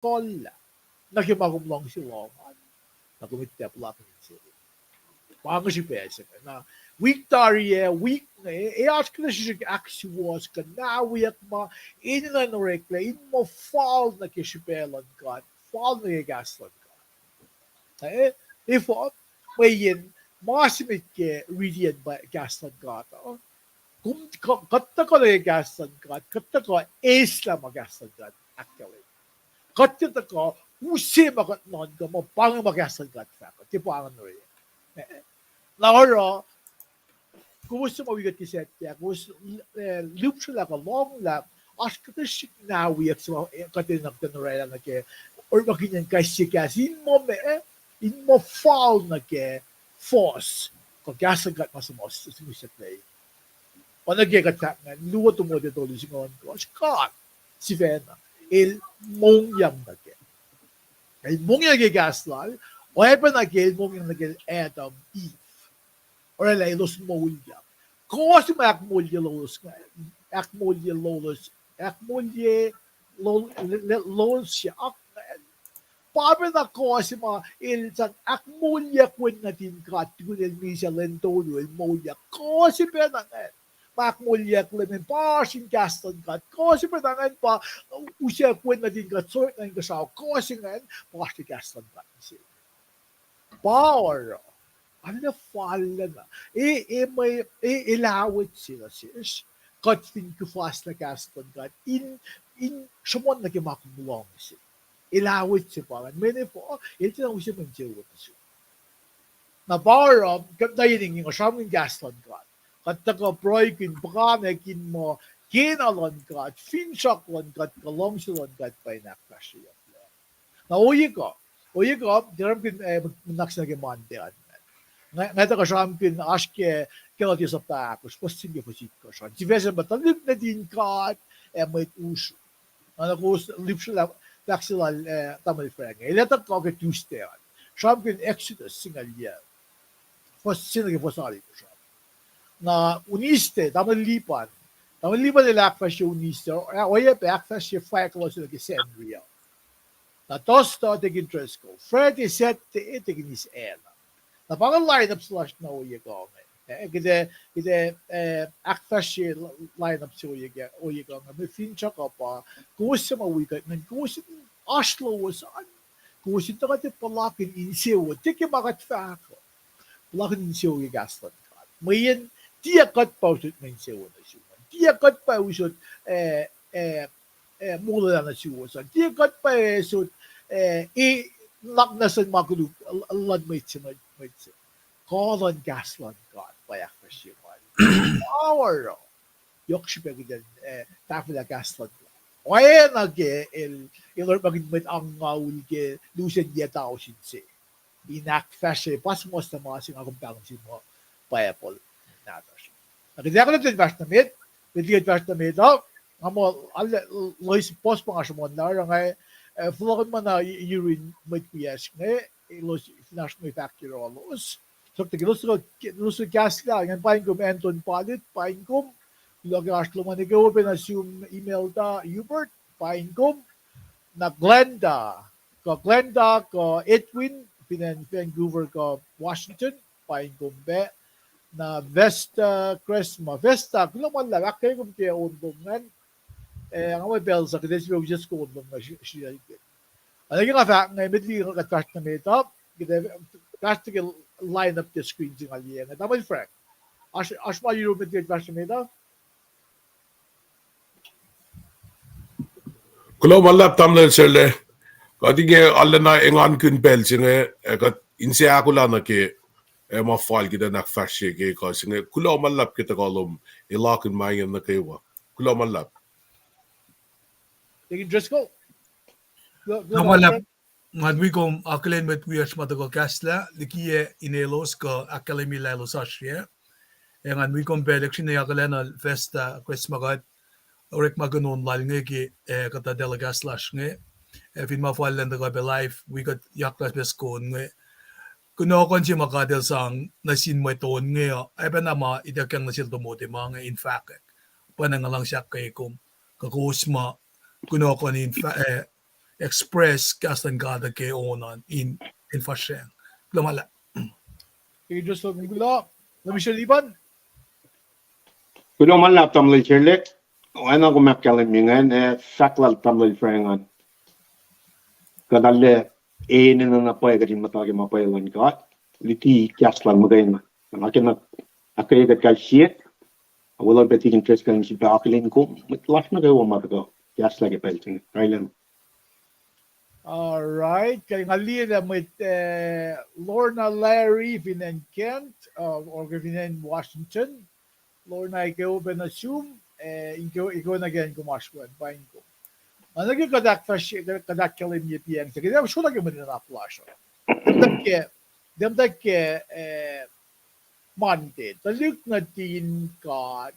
kolla. Nakimagumlong si Loman. Nakumitep lang si Mga si Pesa na Victoria week na ask na siya actuals ka na wiyak ma ina na rekla in mo fall na kisipelon ka fall na gaston ka if may yin masimit ke reading ba gaston ka kung katta ko na gaston ka katta ko is la magaston ka actually katta ko usi magat non ka mo pang magaston ka tipo ang ano Laura, gusto mo wigat kiset ya, gusto loop sila ka long lap, ask ka shik na wiyak sa katin ng tanurela na ke, or makinyan kasi kasi in mo fall na ke force, kung kasagat masamos sa sumiset play. O nagkakat nga, luwa tumodi to lusing on ko, God, si Vena, mongyam na ke. El mongyam ke gaslal, o epa na ke, mongyam na ke Adam, Eve. Or like los molya. Kasi may akmolya lolos siya. Pabe na kasi mga ilsan akmolya kwen natin katulad misa lentolo molya. Kasi pa na nga. Makmolya kwen pasin kastan kat. Kasi pa na nga pa usya kwen natin kat sort na yung kasaw. Kasi nga pasin kastan kat. Power. Ano na fall na. May ilawit sila sis. Kat fin ko fast na kaston kat. Sumon na kimakumulong siya. Ilawit siya pa. Mene po, ito na usya man siya wala siya. Na power kat na yun yung asaming kaston kat. Kat taka proy kin pakamekin mo, kinalon kat, finshakon kat, kalongsilon kat, pa inaktas siya. Na uyi ko, diram kin naks na kimantian. Ngayon ko siya kin aske kelati sa tapos postingi po ko siya. Tivesen ba talip na din kat may uso. Ano ko lip sila taxilal tamal frag. Ilata ko ke Tuesday. Siya kin Exodus singal year. Post sinagi posali ko siya. Na uniste tamal lipan. Tamal lipan nila akfas siya uniste. Oye pa akfas siya 5 close na kisen real. Na tosto tegin tresko. Friday set tegin is ela. Na parang lineup slash na uye ko. Kita aktashi lineup si uye ko. May fincha ka pa. Kusa mawikat. Kusa Oslo wasan. Kusa ito kati palakin insiyo. Tiki makat fako. Palakin insiyo uye gaslan ka. Mayan, tiya kat pa usot na insiyo na siya. Tiya kat pa usot mula na siya. Tiya kat pa usot naknasan makuluk. Alad may siya. Kolon gaslan God bayak na siya. Power. Yok siya pagin tafila gaslan God. Oye ilor magigmit ang ngawul ke lusen diya tao sinse. Inakfas siya. Pas mo sa mga sing akong tangon siya mo. Payapol. Nata siya. Nakita ko na ito invest na mid. Bidligat invest na mid. Amo, lois post pa nga siya mo na. Ngay, fulakon man na urine may EPS nga. Los national factor alos. So tigilos ko gas ka ngan pain ko Anton Palit pain ko lugar lo man ko open assume email da Hubert pain ko na Glenda ko Edwin pinan Vancouver ko Washington pain ko be na Vesta kulo man la akay ko kay undongan ang may bell sa kades we just ko undong na siya. Ano yung nga ngay medli ko ka na meetup kita practical line up the screen sing ali nga tamay frank asma you with the version meda Kulo malap tamle sele katige alla na engan kun bel singe kat insia kula na ke ma fal kita nak fashe ke ka singe kulo malap kita kolum ilakun mayan na kewa kulo malap you can just go malap Madwi kom aklen met wiers matago kasla likie inelos ko akademi lalos asye yang anwi kom bedek sine aklen al festa Christmas orek maganon lalnge ki kata delegas lash nge fin ma fallen the be life we got yaklas beskon nge kuno kon si makadel sang nasin mo ton nge ay pa nama idakang nasil tumote mga in fact panangalang siya kay kom kakusma kuno kon in express kastan gada ke onan in fashion. Lumala. just gula. Michelle Iban. Kuno man lap tamlil chirle. Ana ko map kalim mingan saklal tamlil frangan. Kadalle na napoy kadin matagi mapoy lan ka. Liti kaslan magain ma. Akin akay kat kal shit. Wala beti interest kan si baklin ko. Mitlas na kayo matago. Kasla ke pelting. Kailan. All right. Kaya nga liya with Lorna Larry Vinen Kent or Vinen Washington. Lorna ikaw ba na-assume ikaw na ganyan kumashkuan. Pahin ko. Naging kadak kalim niya piyan. Kaya siya lagi mo din na-flash. Demdak ke Monday. Taluk na din ka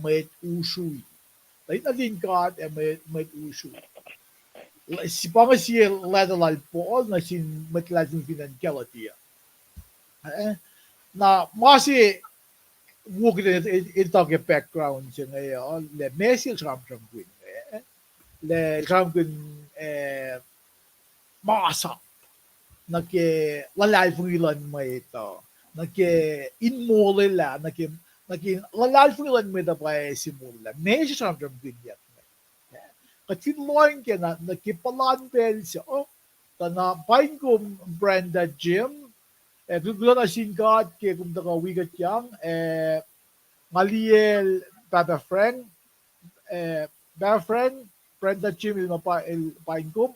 may usui. Taluk na din ka may usui. Si pama si ladalal po na sin matlazing financiality na masi wug ito ke background siya ngayon le mesil tram gwin le tram gwin masa na ke lalal fungilan may ito na ke inmole la na ke lalal fungilan may dabay simula mesil tram gwin yan Katinloin ke na nakipalan bel siya. Na pain ko Brenda Jim. Gugula na singkat ke kung nakawigat yang. Ngaliel Baba Friend. Baba Friend. Brenda Jim il pain ko.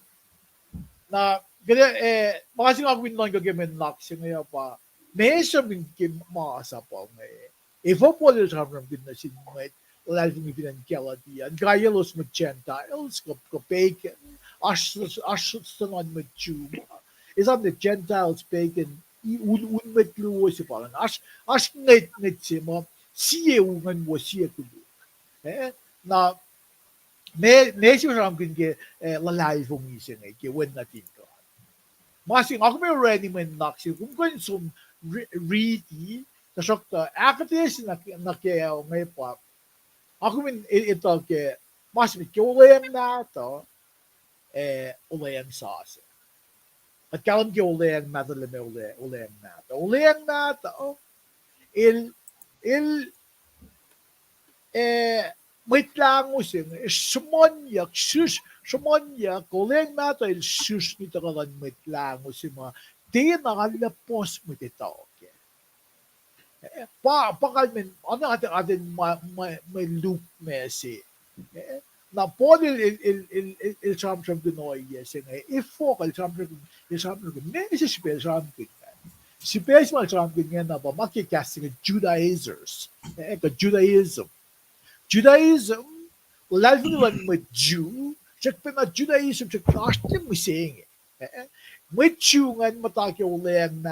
Na gaya makasing ako winloin ko gamin nak siya ngayon pa. May siya min kim maasa pa ngayon. Ipo il tramram din na sinumait. Lalo yung financiality. Ang gaya los mo Gentiles, pagan, asunod mo Jew. Isang the Gentiles pagan, unmet luwo si parang, ngait si mo, siya ungan mo siya kulo. Na, may siya ram kung lalay fong isa nga, kiwan natin ko. Masing ako may ready man naksi, kung kung ready, tasok ta, akatis na kaya ngay pa, ako min ito ke mas mit ulayang na to ulayang sauce. At kalam ke ulayang na to ulayang na to. Ulayang na to il may tlango siya sumonyak ulayang na to il sus nito kalan may tlango siya mga di nakalapos mo dito. Pakalmin, ano atin may loop mesi. Na po il tram Pinoy yes nga. If focal tram mesi spell tram Pinoy. Si Pes mal tram Pinoy na ba makikasting Judaizers. Judaism. Judaism, lalo naman may Jew, check pa na Judaism, check pa na mo saying. May Jew nga matake ulayang na